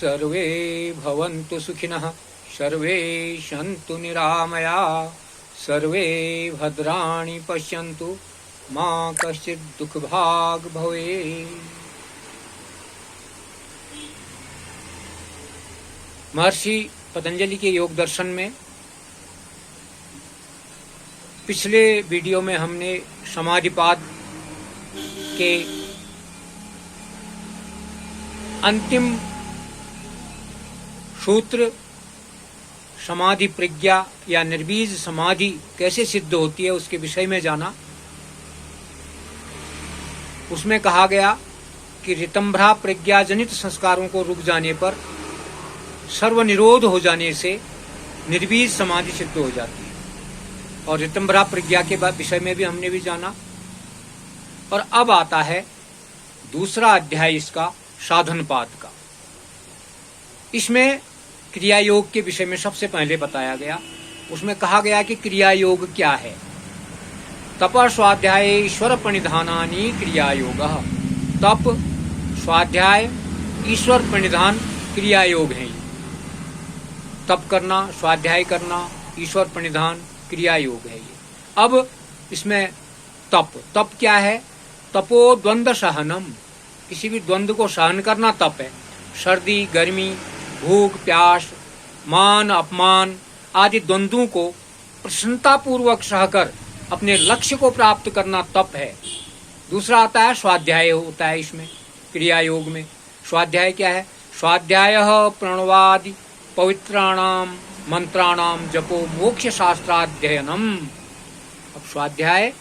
सर्वे भवन्तु सुखिनः सर्वे सन्तु निरामयाः सर्वे भद्राणि पश्यन्तु मा कश्चित् दुःखभाग् भवेत्। महर्षि पतंजलि के योग दर्शन में पिछले वीडियो में हमने समाधिपाद के अंतिम सूत्र समाधि प्रज्ञा या निर्बीज समाधि कैसे सिद्ध होती है उसके विषय में जाना। उसमें कहा गया कि ऋतंभ्रा प्रज्ञा जनित संस्कारों को रुक जाने पर, सर्वनिरोध हो जाने से निर्बीज समाधि सिद्ध हो जाती है। और ऋतंभरा प्रज्ञा के विषय में भी हमने भी जाना। और अब आता है दूसरा अध्याय इसका, साधनपाद का। इसमें क्रिया योग के विषय में सबसे पहले बताया गया। उसमें कहा गया कि क्रिया योग क्या है। तप स्वाध्याय ईश्वर प्रणिधानानि क्रिया योग। तप स्वाध्याय ईश्वर प्रणिधान क्रिया योग है। तप करना, स्वाध्याय करना, ईश्वर प्रणिधान क्रिया योग है ये। अब इसमें तप क्या है? तपो द्वंद्व सहनम, किसी भी द्वंद्व को सहन करना तप है। सर्दी, गर्मी, भूख, प्यास, मान, अपमान आदि द्वंद्वों को प्रसन्नता पूर्वक सहकर अपने लक्ष्य को प्राप्त करना तप है। दूसरा आता है स्वाध्याय होता है इसमें क्रिया योग में। स्वाध्याय क्या है? स्वाध्याय प्रणवादि पवित्राणाम मंत्राणाम जपो मोक्ष शास्त्राध्ययनम। अब स्वाध्याय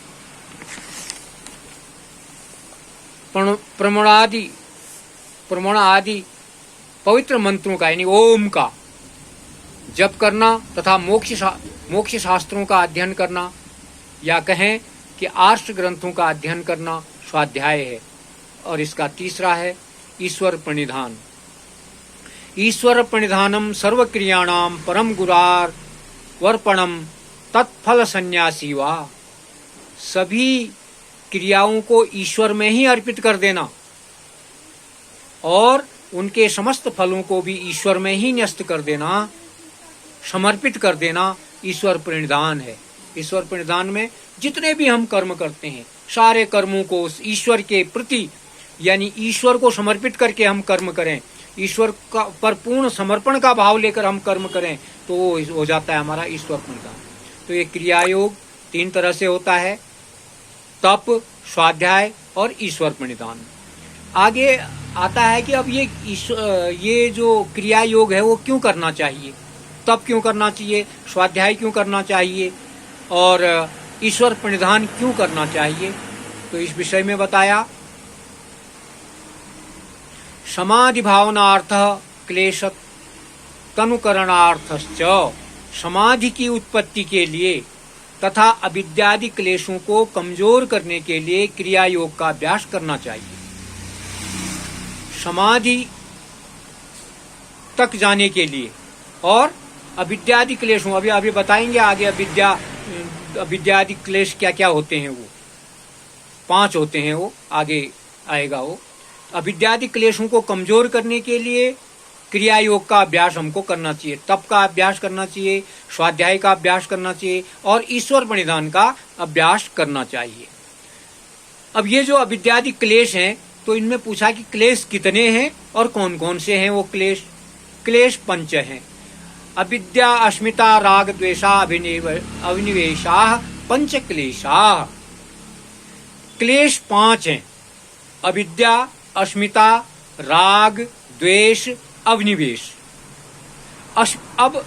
प्रमाण आदि पवित्र मंत्रों का यानी ओम का जप करना तथा मोक्ष शास्त्रों का अध्ययन करना, या कहें कि आर्ष ग्रंथों का अध्ययन करना स्वाध्याय है। और इसका तीसरा है ईश्वर प्रणिधान। ईश्वर प्रणिधानम सर्वक्रियाणाम परम गुरार वर्पणम तत्फल संन्यासी वा। सभी क्रियाओं को ईश्वर में ही अर्पित कर देना और उनके समस्त फलों को भी ईश्वर में ही न्यस्त कर देना, समर्पित कर देना ईश्वर प्रणिधान है। ईश्वर प्रणिधान में जितने भी हम कर्म करते हैं सारे कर्मों को ईश्वर के प्रति यानी ईश्वर को समर्पित करके हम कर्म करें, ईश्वर का पर पूर्ण समर्पण का भाव लेकर हम कर्म करें तो वो हो जाता है हमारा ईश्वर प्रणिधान। तो ये क्रिया योग 3 तरह से होता है, तप, स्वाध्याय और ईश्वर प्रणिधान। आगे आता है कि अब ये जो क्रिया योग है वो क्यों करना चाहिए, तप क्यों करना चाहिए, स्वाध्याय क्यों करना चाहिए और ईश्वर प्रणिधान क्यों करना चाहिए। तो इस विषय में बताया समाधि भावनार्थ क्लेश तनुकरणार्थश्च। समाधि की उत्पत्ति के लिए तथा अविद्यादि क्लेशों को कमजोर करने के लिए क्रिया योग का अभ्यास करना चाहिए। समाधि तक जाने के लिए और अविद्यादि क्लेशों, अभी बताएंगे आगे अविद्यादि क्लेश क्या क्या होते हैं। वो 5 होते हैं, वो आगे आएगा। वो अविद्यादि क्लेशों को कमजोर करने के लिए क्रिया योग का अभ्यास हमको करना चाहिए, तप का अभ्यास करना चाहिए, स्वाध्याय का अभ्यास करना चाहिए और ईश्वर प्रणिधान का अभ्यास करना चाहिए। अब ये जो अविद्यादि क्लेश हैं तो इनमें पूछा कि क्लेश कितने हैं और कौन कौन से हैं वो क्लेश। क्लेश 5 हैं। अविद्या, अस्मिता, राग, द्वेषा, अभिनिवेशा 5 क्लेशा। क्लेश 5 हैं। अविद्या, अस्मिता, राग, द्वेष, अभिनिवेश। अब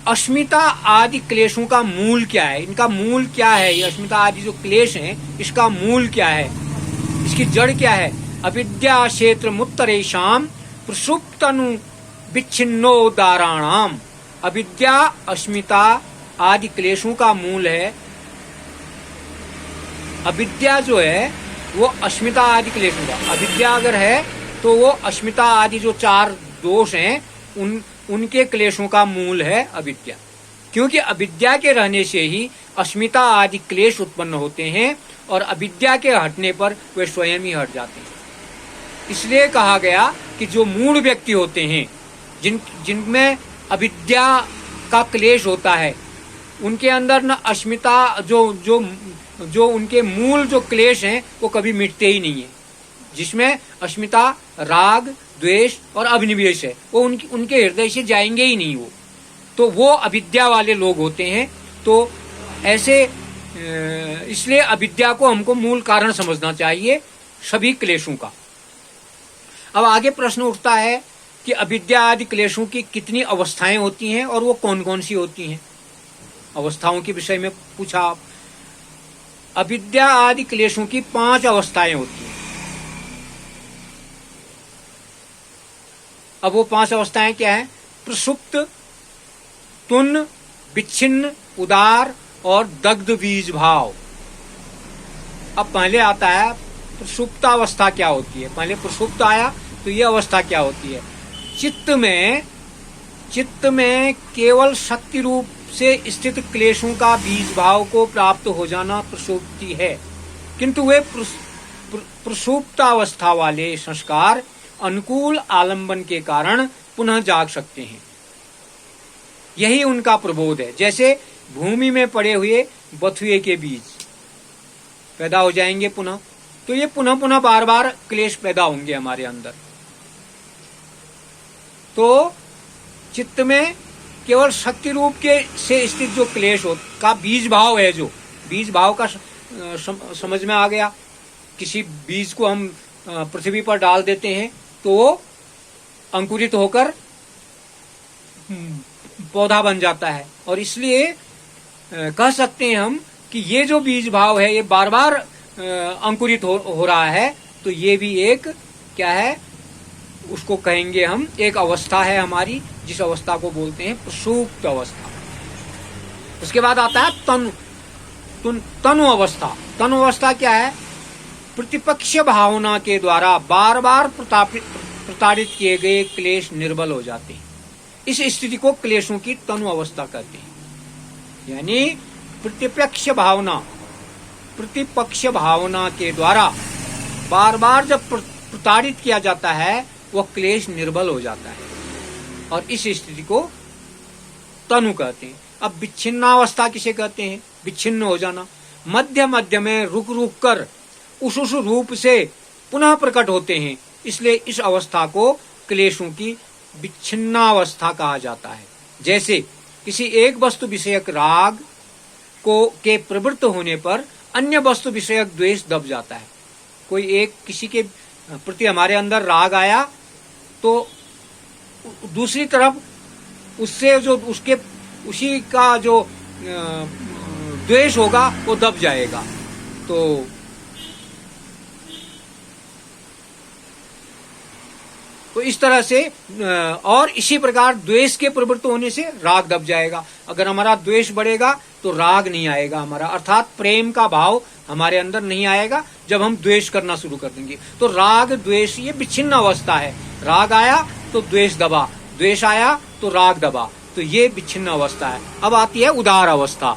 अस्मिता आदि क्लेशों का मूल क्या है, इनका मूल क्या है? ये अस्मिता आदि जो क्लेश हैं इसका मूल क्या है, इसकी जड़ क्या है? अविद्या क्षेत्र मुत्तरेशाम प्रसुप्तनु विच्छिन्नोदाराणाम। अविद्या, अस्मिता आदि क्लेशों का मूल है। अविद्या जो है वो अस्मिता आदि क्लेशों का, अविद्या अगर है तो वो अस्मिता आदि जो 4 दोष हैं उनके क्लेशों का मूल है अविद्या। क्योंकि अविद्या के रहने से ही अस्मिता आदि क्लेश उत्पन्न होते हैं और अविद्या के हटने पर वे स्वयं ही हट जाते हैं। इसलिए कहा गया कि जो मूढ़ व्यक्ति होते हैं, जिनमें अविद्या का क्लेश होता है, उनके अंदर न अस्मिता, जो उनके मूल जो क्लेश हैं वो कभी मिटते ही नहीं है। जिसमें अस्मिता, राग, द्वेष और अभिनिवेश है, वो उनके हृदय से जाएंगे ही नहीं। तो वो अविद्या वाले लोग होते हैं। तो ऐसे इसलिए अविद्या को हमको मूल कारण समझना चाहिए सभी क्लेशों का। अब आगे प्रश्न उठता है कि अविद्या आदि क्लेशों की कितनी अवस्थाएं होती हैं और वो कौन कौन सी होती हैं। अवस्थाओं के विषय में पूछा। अविद्या आदि क्लेशों की 5 अवस्थाएं होती हैं। अब वो 5 अवस्थाएं क्या हैं? प्रसुप्त, तुन्न, विच्छिन्न, उदार और दग्ध बीज भाव। अब पहले आता है प्रसुप्तावस्था क्या होती है। पहले प्रसुप्त आया तो ये अवस्था क्या होती है? चित्त में केवल शक्ति रूप से स्थित क्लेशों का बीज भाव को प्राप्त हो जाना प्रसुप्ति है। किंतु वे प्रसुप्तावस्था वाले संस्कार अनुकूल आलंबन के कारण पुनः जाग सकते हैं। यही उनका प्रबोध है। जैसे भूमि में पड़े हुए बथुए के बीज पैदा हो जाएंगे पुनः, तो ये पुनः बार बार क्लेश पैदा होंगे हमारे अंदर। तो चित्त में केवल शक्ति रूप के से स्थित जो क्लेश हो का बीज भाव है, जो बीज भाव का समझ में आ गया। किसी बीज को हम पृथ्वी पर डाल देते हैं तो वो अंकुरित होकर पौधा बन जाता है। और इसलिए कह सकते हैं हम कि ये जो बीज भाव है ये बार बार अंकुरित हो रहा है। तो ये भी एक क्या है, उसको कहेंगे हम एक अवस्था है हमारी, जिस अवस्था को बोलते हैं प्रसुप्त अवस्था। उसके बाद आता है तनु अवस्था। तनु अवस्था क्या है? प्रतिपक्ष भावना के द्वारा बार बार प्रताड़ित किए गए क्लेश निर्बल हो जाते हैं। इस स्थिति को क्लेशों की तनु अवस्था कहते हैं। यानी प्रतिपक्ष भावना के द्वारा बार बार जब प्रताड़ित किया जाता है वह क्लेश निर्बल हो जाता है और इस स्थिति को तनु कहते हैं। अब विच्छिन्नावस्था किसे कहते हैं? विच्छिन्न हो जाना। मध्य मध्य में रुक रुक कर उस रूप से पुनः प्रकट होते हैं, इसलिए इस अवस्था को क्लेशों की विच्छिन्नावस्था कहा जाता है। जैसे किसी एक वस्तु विषयक राग के प्रवृत्त होने पर अन्य वस्तु विषयक द्वेष दब जाता है। कोई एक किसी के प्रति हमारे अंदर राग आया तो दूसरी तरफ उससे जो उसी का जो द्वेष होगा वो दब जाएगा। तो इस तरह से और इसी प्रकार द्वेष के प्रवृत्त होने से राग दब जाएगा। अगर हमारा द्वेष बढ़ेगा तो राग नहीं आएगा हमारा, अर्थात प्रेम का भाव हमारे अंदर नहीं आएगा जब हम द्वेष करना शुरू कर देंगे। तो राग द्वेष ये विच्छिन्न अवस्था है। राग आया तो द्वेष दबा, द्वेष आया तो राग दबा, तो ये विच्छिन्न अवस्था है। अब आती है उदार अवस्था।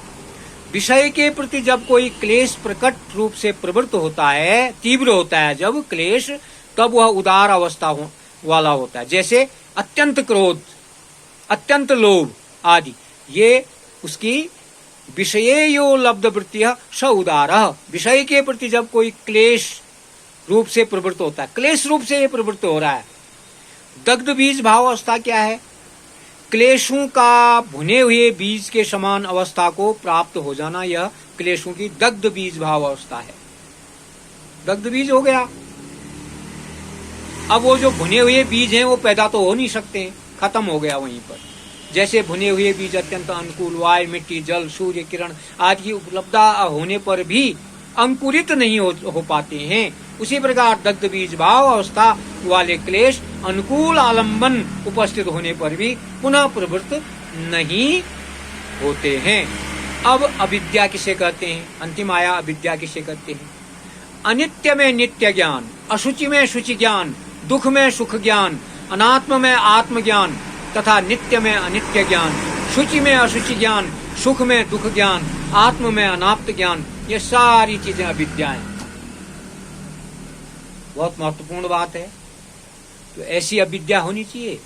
विषय के प्रति जब कोई क्लेश प्रकट रूप से प्रवृत्त होता है, तीव्र होता है जब क्लेश, तब वह उदार अवस्था वाला होता है। जैसे अत्यंत क्रोध, अत्यंत लोभ आदि, ये उसकी विषयो लब्ध वृत्तिः स उदारः। विषय के प्रति जब कोई क्लेश रूप से प्रवृत्त होता है, क्लेश रूप से ये प्रवृत्त हो रहा है। दग्ध बीज भाव अवस्था क्या है? क्लेशों का भुने हुए बीज के समान अवस्था को प्राप्त हो जाना, यह क्लेशों की दग्ध बीज भाव अवस्था है। दग्ध बीज हो गया। अब वो जो भुने हुए बीज हैं वो पैदा तो हो नहीं सकते, खत्म हो गया वहीं पर। जैसे भुने हुए बीज अत्यंत अनुकूल वायु, मिट्टी, जल, सूर्य किरण आदि की उपलब्धता होने पर भी अंकुरित नहीं हो पाते हैं, उसी प्रकार दग्ध बीज भाव अवस्था वाले क्लेश अनुकूल आलंबन उपस्थित होने पर भी पुनः प्रवृत्त नहीं होते हैं। अब अविद्या किसे कहते हैं? अंतिम आया अविद्या किसे कहते हैं? अनित्य में नित्य ज्ञान, अशुचि में शुचि ज्ञान, दुख में सुख ज्ञान, अनात्म में आत्म ज्ञान तथा नित्य में अनित्य ज्ञान, शुचि में अशुचि ज्ञान, सुख में दुख ज्ञान, आत्म में अनाप्त ज्ञान, ये सारी चीजें अविद्या हैं। बहुत महत्वपूर्ण बात है। तो ऐसी अविद्या होनी चाहिए।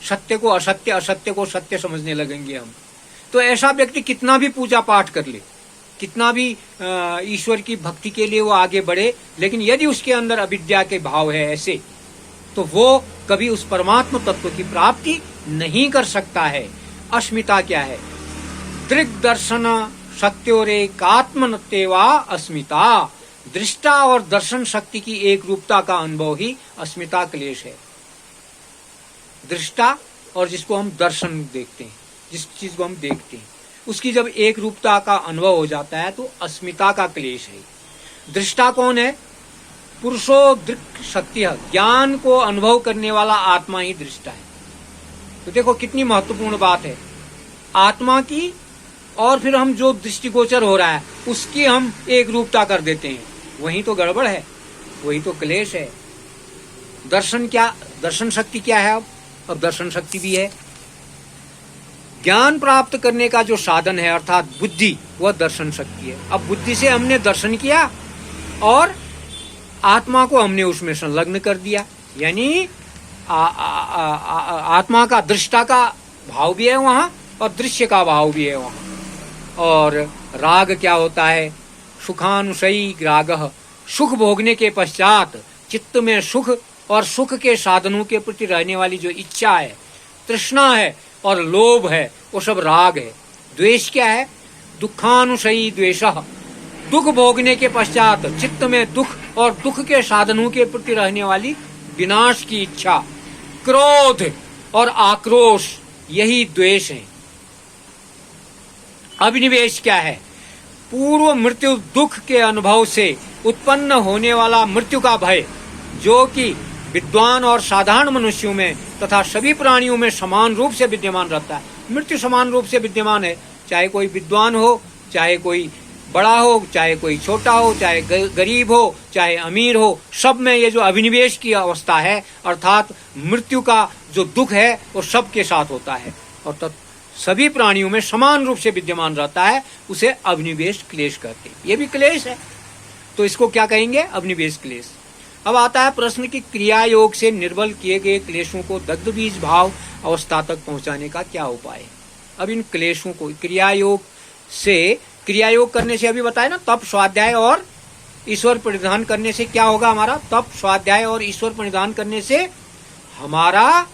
सत्य को असत्य, असत्य को सत्य समझने लगेंगे हम। तो ऐसा व्यक्ति कितना भी पूजा पाठ कर ले, कितना भी ईश्वर की भक्ति के लिए वो आगे बढ़े, लेकिन यदि उसके अंदर अविद्या के भाव है ऐसे, तो वो कभी उस परमात्म तत्व की प्राप्ति नहीं कर सकता है। अस्मिता क्या है? दृग् दर्शन शक्त्योरेकात्मनतेवा अस्मिता। दृष्टा और दर्शन शक्ति की एक रूपता का अनुभव ही अस्मिता क्लेश है। दृष्टा और जिसको हम दर्शन देखते हैं, जिस चीज को हम देखते हैं, उसकी जब एक रूपता का अनुभव हो जाता है तो अस्मिता का क्लेश है। दृष्टा कौन है? पुरुषो दृक् शक्ति, ज्ञान को अनुभव करने वाला आत्मा ही दृष्टा है। तो देखो कितनी महत्वपूर्ण बात है आत्मा की, और फिर हम जो दृष्टिगोचर हो रहा है उसकी हम एक रूपता कर देते हैं। वही तो गड़बड़ है, वही तो क्लेश है। दर्शन क्या, दर्शन शक्ति क्या है? अब दर्शन शक्ति भी है। ज्ञान प्राप्त करने का जो साधन है अर्थात बुद्धि, वह दर्शन शक्ति है। अब बुद्धि से हमने दर्शन किया और आत्मा को हमने उसमें संलग्न कर दिया, यानी आत्मा का, दृष्टा का भाव भी है वहां और दृश्य का भाव भी है वहां। और राग क्या होता है? सुखानुशयी रागः, सुख भोगने के पश्चात चित्त में सुख और सुख के साधनों के प्रति रहने वाली जो इच्छा है, तृष्णा है और लोभ है, वो सब राग है। द्वेष क्या है? दुखानुशयी द्वेषः, दुख भोगने के पश्चात चित्त में दुख और दुख के साधनों के प्रति रहने वाली विनाश की इच्छा। क्रोध और आक्रोश, यही द्वेष है। अभिनिवेश क्या है? पूर्व मृत्यु दुख के अनुभव से उत्पन्न होने वाला मृत्यु का भय, जो कि विद्वान और साधारण मनुष्यों में तथा सभी प्राणियों में समान रूप से विद्यमान रहता है। मृत्यु समान रूप से विद्यमान है, चाहे कोई विद्वान हो, चाहे कोई बड़ा हो, चाहे कोई छोटा हो, चाहे गरीब हो, चाहे अमीर हो, सब में ये जो अभिनिवेश की अवस्था है अर्थात मृत्यु का जो दुख है वो सबके साथ होता है और सभी प्राणियों में समान रूप से विद्यमान रहता है। उसे अभिनिवेश क्लेश कहते हैं। ये भी क्लेश है, तो इसको क्या कहेंगे? अभिनिवेश क्लेश। अब आता है प्रश्न कि क्रिया योग से निर्बल किए गए क्लेशों को दग्ध बीज भाव अवस्था तक पहुंचाने का क्या उपाय है? अब इन क्लेशों को क्रिया योग करने से, अभी बताया ना, तप स्वाध्याय और ईश्वर प्रणिधान करने से क्या होगा हमारा? तप स्वाध्याय और ईश्वर प्रणिधान करने से हमारा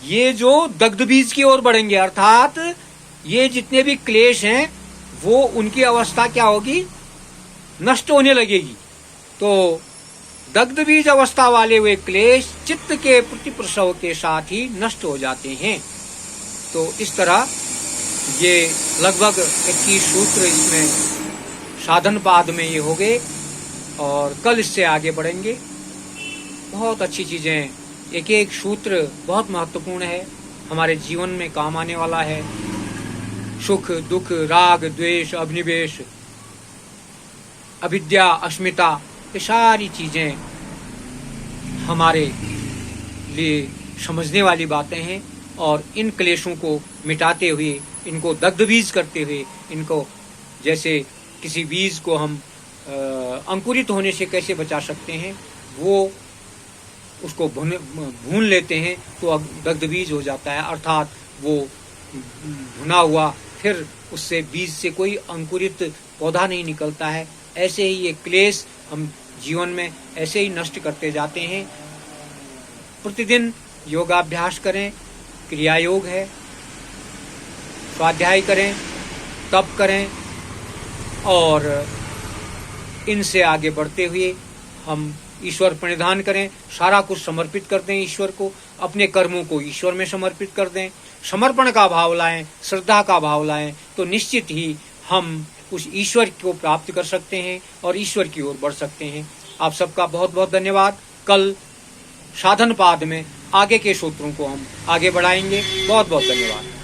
ये जो दग्ध बीज की ओर बढ़ेंगे, अर्थात ये जितने भी क्लेश हैं वो उनकी अवस्था क्या होगी? नष्ट होने लगेगी। तो दग्ध बीज अवस्था वाले वे क्लेश चित्त के प्रति प्रसव के साथ ही नष्ट हो जाते हैं। तो इस तरह ये लगभग 21 सूत्र इसमें साधन पाद में ये हो गए और कल इससे आगे बढ़ेंगे। बहुत अच्छी चीजें, एक एक सूत्र बहुत महत्वपूर्ण है, हमारे जीवन में काम आने वाला है। सुख दुख, राग द्वेष, अभिनिवेश, अविद्या, अस्मिता, ये सारी चीजें हमारे लिए समझने वाली बातें हैं। और इन क्लेशों को मिटाते हुए, इनको दग्ध बीज करते हुए, इनको जैसे किसी बीज को हम अंकुरित होने से कैसे बचा सकते हैं, वो उसको भून लेते हैं तो अब दग्ध बीज हो जाता है, अर्थात वो भुना हुआ, फिर उससे बीज से कोई अंकुरित पौधा नहीं निकलता है। ऐसे ही ये क्लेश हम जीवन में ऐसे ही नष्ट करते जाते हैं। प्रतिदिन योगाभ्यास करें, क्रिया योग है, स्वाध्याय करें, तप करें और इनसे आगे बढ़ते हुए हम ईश्वर प्रणिधान करें, सारा कुछ समर्पित कर दें ईश्वर को, अपने कर्मों को ईश्वर में समर्पित कर दें, समर्पण का भाव लाएं, श्रद्धा का भाव लाएं, तो निश्चित ही हम उस ईश्वर को प्राप्त कर सकते हैं और ईश्वर की ओर बढ़ सकते हैं। आप सबका बहुत बहुत धन्यवाद। कल साधन पाद में आगे के सूत्रों को हम आगे बढ़ाएंगे। बहुत बहुत धन्यवाद।